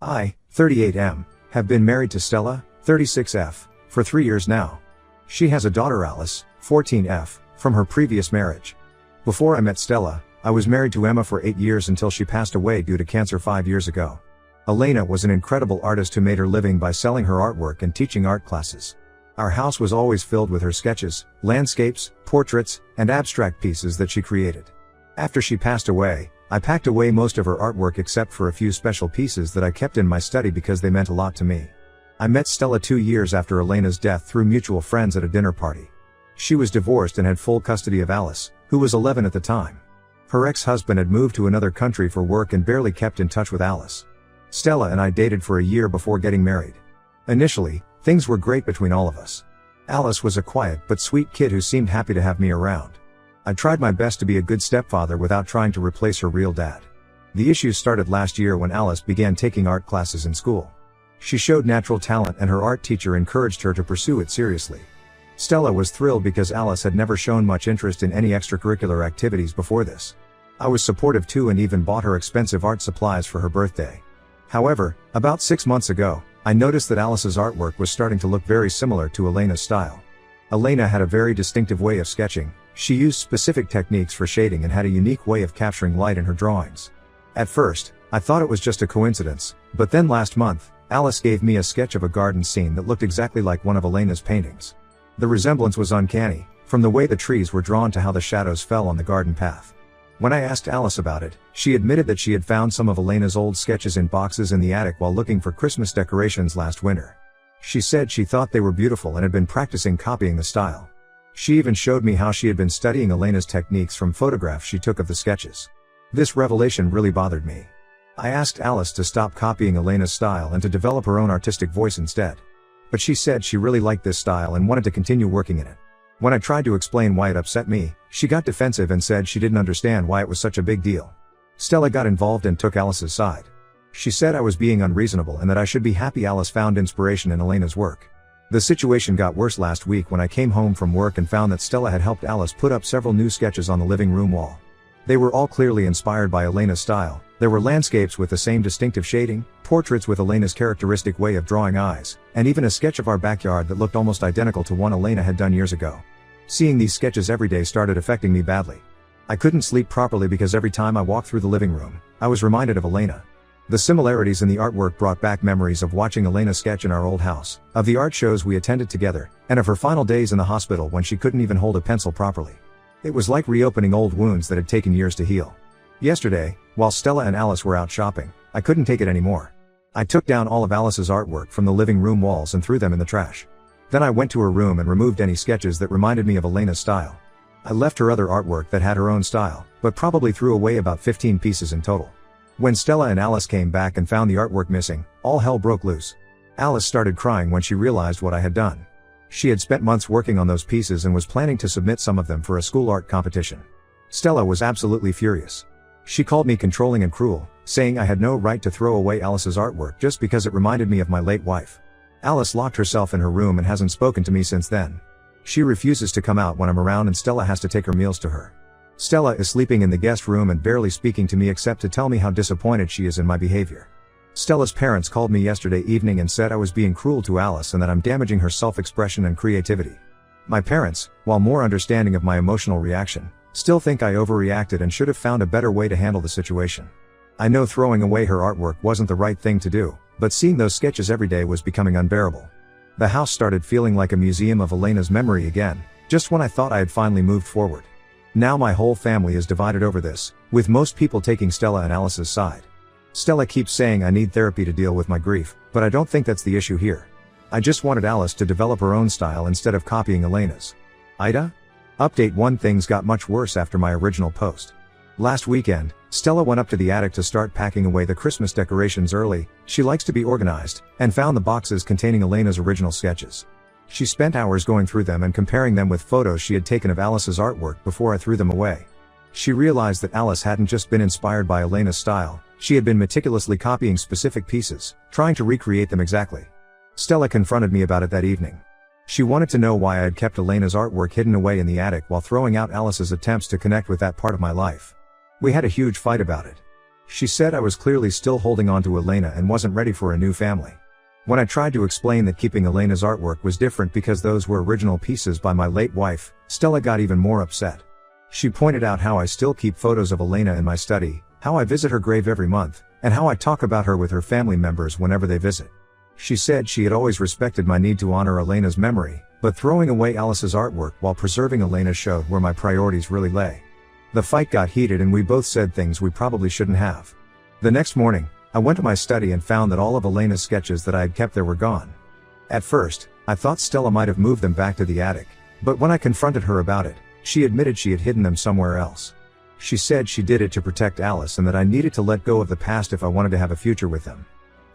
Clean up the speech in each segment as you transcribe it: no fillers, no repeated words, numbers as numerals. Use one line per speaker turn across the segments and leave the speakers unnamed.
I, 38M, have been married to Stella, 36F, for 3 years now. She has a daughter Alice, 14F, from her previous marriage. Before I met Stella, I was married to Emma for 8 years until she passed away due to cancer 5 years ago. Elena was an incredible artist who made her living by selling her artwork and teaching art classes. Our house was always filled with her sketches, landscapes, portraits, and abstract pieces that she created. After she passed away, I packed away most of her artwork except for a few special pieces that I kept in my study because they meant a lot to me. I met Stella 2 years after Elena's death through mutual friends at a dinner party. She was divorced and had full custody of Alice, who was 11 at the time. Her ex-husband had moved to another country for work and barely kept in touch with Alice. Stella and I dated for a year before getting married. Initially, things were great between all of us. Alice was a quiet but sweet kid who seemed happy to have me around. I tried my best to be a good stepfather without trying to replace her real dad. The issues started last year when Alice began taking art classes in school. She showed natural talent and her art teacher encouraged her to pursue it seriously. Stella was thrilled because Alice had never shown much interest in any extracurricular activities before this. I was supportive too and even bought her expensive art supplies for her birthday. However, about 6 months ago, I noticed that Alice's artwork was starting to look very similar to Elena's style. Elena had a very distinctive way of sketching. She used specific techniques for shading and had a unique way of capturing light in her drawings. At first, I thought it was just a coincidence, but then last month, Alice gave me a sketch of a garden scene that looked exactly like one of Elena's paintings. The resemblance was uncanny, from the way the trees were drawn to how the shadows fell on the garden path. When I asked Alice about it, she admitted that she had found some of Elena's old sketches in boxes in the attic while looking for Christmas decorations last winter. She said she thought they were beautiful and had been practicing copying the style. She even showed me how she had been studying Elena's techniques from photographs she took of the sketches. This revelation really bothered me. I asked Alice to stop copying Elena's style and to develop her own artistic voice instead. But she said she really liked this style and wanted to continue working in it. When I tried to explain why it upset me, she got defensive and said she didn't understand why it was such a big deal. Stella got involved and took Alice's side. She said I was being unreasonable and that I should be happy Alice found inspiration in Elena's work. The situation got worse last week when I came home from work and found that Stella had helped Alice put up several new sketches on the living room wall. They were all clearly inspired by Elena's style. There were landscapes with the same distinctive shading, portraits with Elena's characteristic way of drawing eyes, and even a sketch of our backyard that looked almost identical to one Elena had done years ago. Seeing these sketches every day started affecting me badly. I couldn't sleep properly because every time I walked through the living room, I was reminded of Elena. The similarities in the artwork brought back memories of watching Elena sketch in our old house, of the art shows we attended together, and of her final days in the hospital when she couldn't even hold a pencil properly. It was like reopening old wounds that had taken years to heal. Yesterday, while Stella and Alice were out shopping, I couldn't take it anymore. I took down all of Alice's artwork from the living room walls and threw them in the trash. Then I went to her room and removed any sketches that reminded me of Elena's style. I left her other artwork that had her own style, but probably threw away about 15 pieces in total. When Stella and Alice came back and found the artwork missing, all hell broke loose. Alice started crying when she realized what I had done. She had spent months working on those pieces and was planning to submit some of them for a school art competition. Stella was absolutely furious. She called me controlling and cruel, saying I had no right to throw away Alice's artwork just because it reminded me of my late wife. Alice locked herself in her room and hasn't spoken to me since then. She refuses to come out when I'm around and Stella has to take her meals to her. Stella is sleeping in the guest room and barely speaking to me except to tell me how disappointed she is in my behavior. Stella's parents called me yesterday evening and said I was being cruel to Alice and that I'm damaging her self-expression and creativity. My parents, while more understanding of my emotional reaction, still think I overreacted and should have found a better way to handle the situation. I know throwing away her artwork wasn't the right thing to do, but seeing those sketches every day was becoming unbearable. The house started feeling like a museum of Elena's memory again, just when I thought I had finally moved forward. Now my whole family is divided over this, with most people taking Stella and Alice's side. Stella keeps saying I need therapy to deal with my grief, but I don't think that's the issue here. I just wanted Alice to develop her own style instead of copying Elena's. Ida? Update 1: Things got much worse after my original post. Last weekend, Stella went up to the attic to start packing away the Christmas decorations early. She likes to be organized, and found the boxes containing Elena's original sketches. She spent hours going through them and comparing them with photos she had taken of Alice's artwork before I threw them away. She realized that Alice hadn't just been inspired by Elena's style, she had been meticulously copying specific pieces, trying to recreate them exactly. Stella confronted me about it that evening. She wanted to know why I had kept Elena's artwork hidden away in the attic while throwing out Alice's attempts to connect with that part of my life. We had a huge fight about it. She said I was clearly still holding on to Elena and wasn't ready for a new family. When I tried to explain that keeping Elena's artwork was different because those were original pieces by my late wife, Stella got even more upset. She pointed out how I still keep photos of Elena in my study, how I visit her grave every month, and how I talk about her with her family members whenever they visit. She said she had always respected my need to honor Elena's memory, but throwing away Alice's artwork while preserving Elena showed where my priorities really lay. The fight got heated and we both said things we probably shouldn't have. The next morning, I went to my study and found that all of Elena's sketches that I had kept there were gone. At first, I thought Stella might have moved them back to the attic, but when I confronted her about it, she admitted she had hidden them somewhere else. She said she did it to protect Alice and that I needed to let go of the past if I wanted to have a future with them.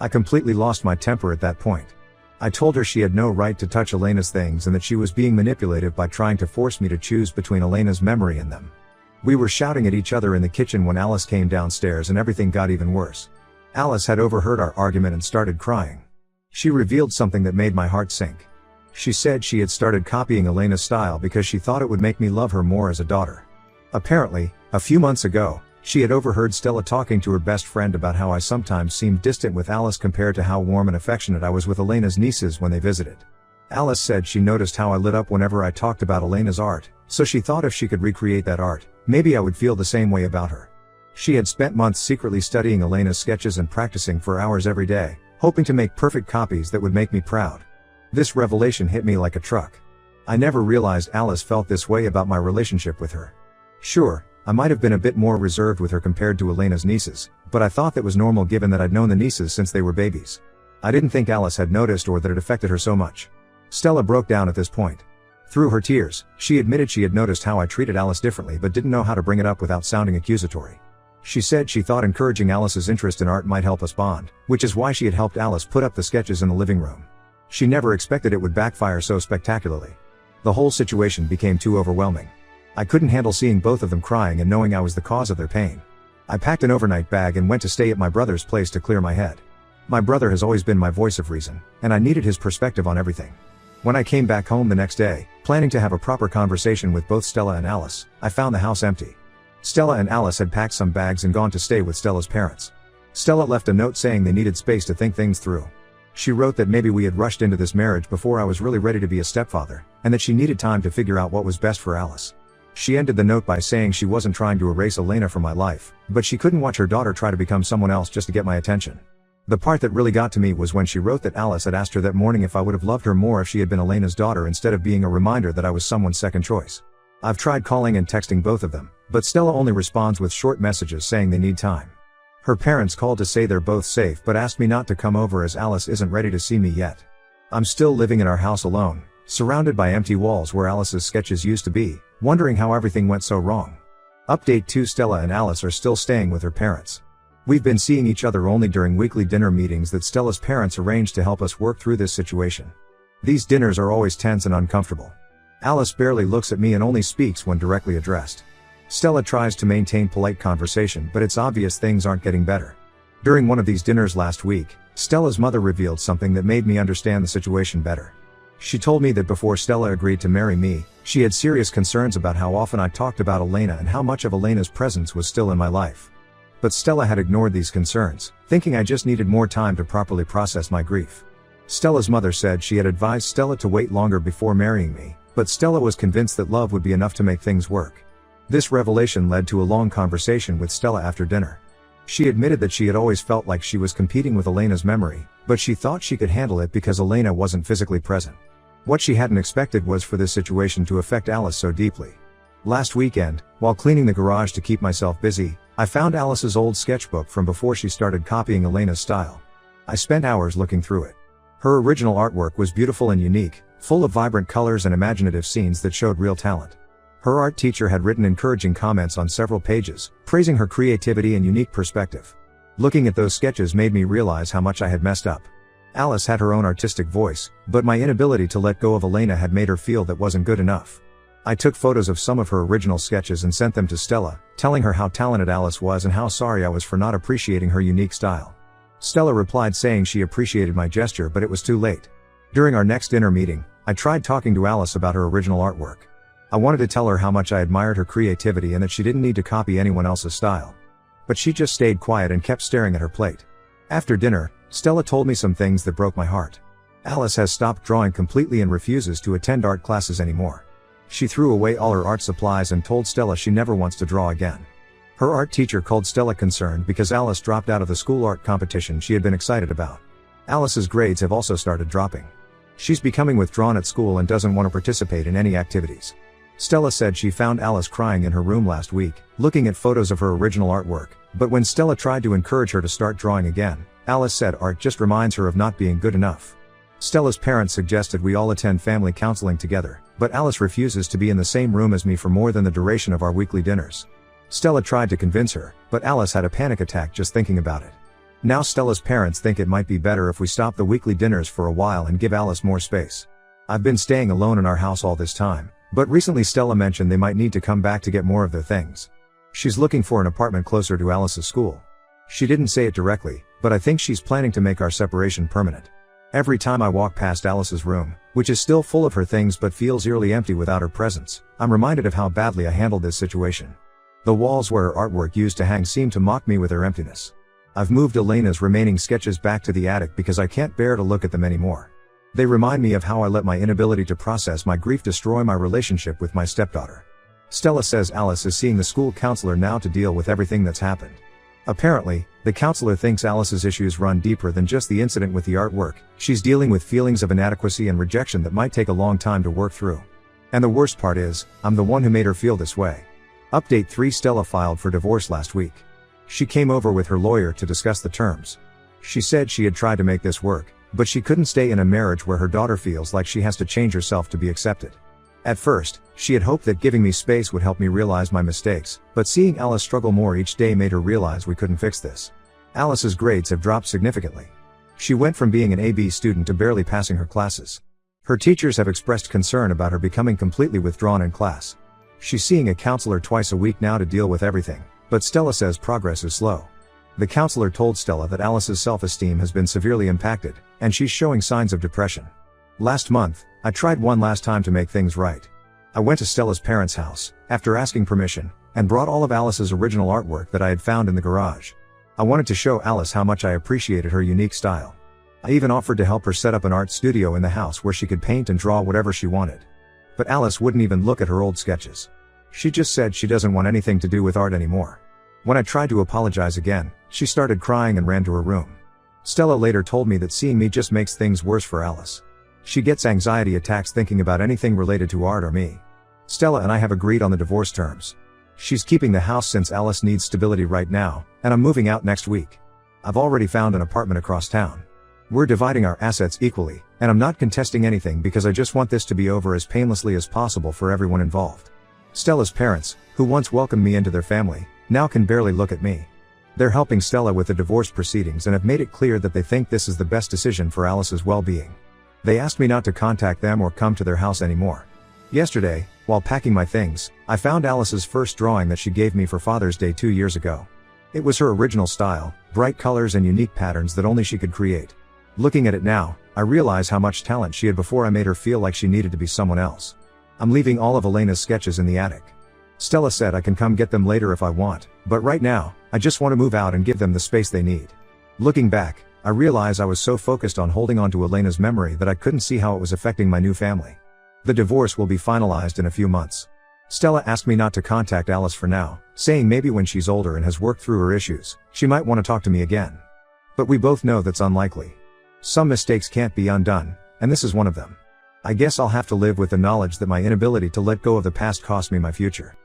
I completely lost my temper at that point. I told her she had no right to touch Elena's things and that she was being manipulative by trying to force me to choose between Elena's memory and them. We were shouting at each other in the kitchen when Alice came downstairs and everything got even worse. Alice had overheard our argument and started crying. She revealed something that made my heart sink. She said she had started copying Elena's style because she thought it would make me love her more as a daughter. Apparently, a few months ago, she had overheard Stella talking to her best friend about how I sometimes seemed distant with Alice compared to how warm and affectionate I was with Elena's nieces when they visited. Alice said she noticed how I lit up whenever I talked about Elena's art, so she thought if she could recreate that art, maybe I would feel the same way about her. She had spent months secretly studying Elena's sketches and practicing for hours every day, hoping to make perfect copies that would make me proud. This revelation hit me like a truck. I never realized Alice felt this way about my relationship with her. Sure, I might have been a bit more reserved with her compared to Elena's nieces, but I thought that was normal given that I'd known the nieces since they were babies. I didn't think Alice had noticed or that it affected her so much. Stella broke down at this point. Through her tears, she admitted she had noticed how I treated Alice differently but didn't know how to bring it up without sounding accusatory. She said she thought encouraging Alice's interest in art might help us bond, which is why she had helped Alice put up the sketches in the living room. She never expected it would backfire so spectacularly. The whole situation became too overwhelming. I couldn't handle seeing both of them crying and knowing I was the cause of their pain. I packed an overnight bag and went to stay at my brother's place to clear my head. My brother has always been my voice of reason, and I needed his perspective on everything. When I came back home the next day, planning to have a proper conversation with both Stella and Alice, I found the house empty. Stella and Alice had packed some bags and gone to stay with Stella's parents. Stella left a note saying they needed space to think things through. She wrote that maybe we had rushed into this marriage before I was really ready to be a stepfather, and that she needed time to figure out what was best for Alice. She ended the note by saying she wasn't trying to erase Elena from my life, but she couldn't watch her daughter try to become someone else just to get my attention. The part that really got to me was when she wrote that Alice had asked her that morning if I would have loved her more if she had been Elena's daughter instead of being a reminder that I was someone's second choice. I've tried calling and texting both of them, but Stella only responds with short messages saying they need time. Her parents called to say they're both safe but asked me not to come over as Alice isn't ready to see me yet. I'm still living in our house alone, surrounded by empty walls where Alice's sketches used to be, wondering how everything went so wrong. Update 2: Stella and Alice are still staying with her parents. We've been seeing each other only during weekly dinner meetings that Stella's parents arranged to help us work through this situation. These dinners are always tense and uncomfortable. Alice barely looks at me and only speaks when directly addressed. Stella tries to maintain polite conversation, but it's obvious things aren't getting better. During one of these dinners last week, Stella's mother revealed something that made me understand the situation better. She told me that before Stella agreed to marry me, she had serious concerns about how often I talked about Elena and how much of Elena's presence was still in my life. But Stella had ignored these concerns, thinking I just needed more time to properly process my grief. Stella's mother said she had advised Stella to wait longer before marrying me, but Stella was convinced that love would be enough to make things work. This revelation led to a long conversation with Stella after dinner. She admitted that she had always felt like she was competing with Elena's memory, but she thought she could handle it because Elena wasn't physically present. What she hadn't expected was for this situation to affect Alice so deeply. Last weekend, while cleaning the garage to keep myself busy, I found Alice's old sketchbook from before she started copying Elena's style. I spent hours looking through it. Her original artwork was beautiful and unique, full of vibrant colors and imaginative scenes that showed real talent. Her art teacher had written encouraging comments on several pages, praising her creativity and unique perspective. Looking at those sketches made me realize how much I had messed up. Alice had her own artistic voice, but my inability to let go of Elena had made her feel that wasn't good enough. I took photos of some of her original sketches and sent them to Stella, telling her how talented Alice was and how sorry I was for not appreciating her unique style. Stella replied saying she appreciated my gesture, but it was too late. During our next dinner meeting, I tried talking to Alice about her original artwork. I wanted to tell her how much I admired her creativity and that she didn't need to copy anyone else's style. But she just stayed quiet and kept staring at her plate. After dinner, Stella told me some things that broke my heart. Alice has stopped drawing completely and refuses to attend art classes anymore. She threw away all her art supplies and told Stella she never wants to draw again. Her art teacher called Stella concerned because Alice dropped out of the school art competition she had been excited about. Alice's grades have also started dropping. She's becoming withdrawn at school and doesn't want to participate in any activities. Stella said she found Alice crying in her room last week, looking at photos of her original artwork, but when Stella tried to encourage her to start drawing again, Alice said art just reminds her of not being good enough. Stella's parents suggested we all attend family counseling together, but Alice refuses to be in the same room as me for more than the duration of our weekly dinners. Stella tried to convince her, but Alice had a panic attack just thinking about it. Now Stella's parents think it might be better if we stop the weekly dinners for a while and give Alice more space. I've been staying alone in our house all this time, but recently Stella mentioned they might need to come back to get more of their things. She's looking for an apartment closer to Alice's school. She didn't say it directly, but I think she's planning to make our separation permanent. Every time I walk past Alice's room, which is still full of her things but feels eerily empty without her presence, I'm reminded of how badly I handled this situation. The walls where her artwork used to hang seem to mock me with their emptiness. I've moved Elena's remaining sketches back to the attic because I can't bear to look at them anymore. They remind me of how I let my inability to process my grief destroy my relationship with my stepdaughter. Stella says Alice is seeing the school counselor now to deal with everything that's happened. Apparently, the counselor thinks Alice's issues run deeper than just the incident with the artwork. She's dealing with feelings of inadequacy and rejection that might take a long time to work through. And the worst part is, I'm the one who made her feel this way. Update 3: Stella filed for divorce last week. She came over with her lawyer to discuss the terms. She said she had tried to make this work, but she couldn't stay in a marriage where her daughter feels like she has to change herself to be accepted. At first, she had hoped that giving me space would help me realize my mistakes, but seeing Alice struggle more each day made her realize we couldn't fix this. Alice's grades have dropped significantly. She went from being an AB student to barely passing her classes. Her teachers have expressed concern about her becoming completely withdrawn in class. She's seeing a counselor twice a week now to deal with everything, but Stella says progress is slow. The counselor told Stella that Alice's self-esteem has been severely impacted, and she's showing signs of depression. Last month, I tried one last time to make things right. I went to Stella's parents' house, after asking permission, and brought all of Alice's original artwork that I had found in the garage. I wanted to show Alice how much I appreciated her unique style. I even offered to help her set up an art studio in the house where she could paint and draw whatever she wanted. But Alice wouldn't even look at her old sketches. She just said she doesn't want anything to do with art anymore. When I tried to apologize again, she started crying and ran to her room. Stella later told me that seeing me just makes things worse for Alice. She gets anxiety attacks thinking about anything related to art or me. Stella and I have agreed on the divorce terms. She's keeping the house since Alice needs stability right now, and I'm moving out next week. I've already found an apartment across town. We're dividing our assets equally, and I'm not contesting anything because I just want this to be over as painlessly as possible for everyone involved. Stella's parents, who once welcomed me into their family, now can barely look at me. They're helping Stella with the divorce proceedings and have made it clear that they think this is the best decision for Alice's well-being. They asked me not to contact them or come to their house anymore. Yesterday, while packing my things, I found Alice's first drawing that she gave me for Father's Day 2 years ago. It was her original style, bright colors and unique patterns that only she could create. Looking at it now, I realize how much talent she had before I made her feel like she needed to be someone else. I'm leaving all of Elena's sketches in the attic. Stella said I can come get them later if I want, but right now, I just want to move out and give them the space they need. Looking back, I realize I was so focused on holding on to Elena's memory that I couldn't see how it was affecting my new family. The divorce will be finalized in a few months. Stella asked me not to contact Alice for now, saying maybe when she's older and has worked through her issues, she might want to talk to me again. But we both know that's unlikely. Some mistakes can't be undone, and this is one of them. I guess I'll have to live with the knowledge that my inability to let go of the past cost me my future.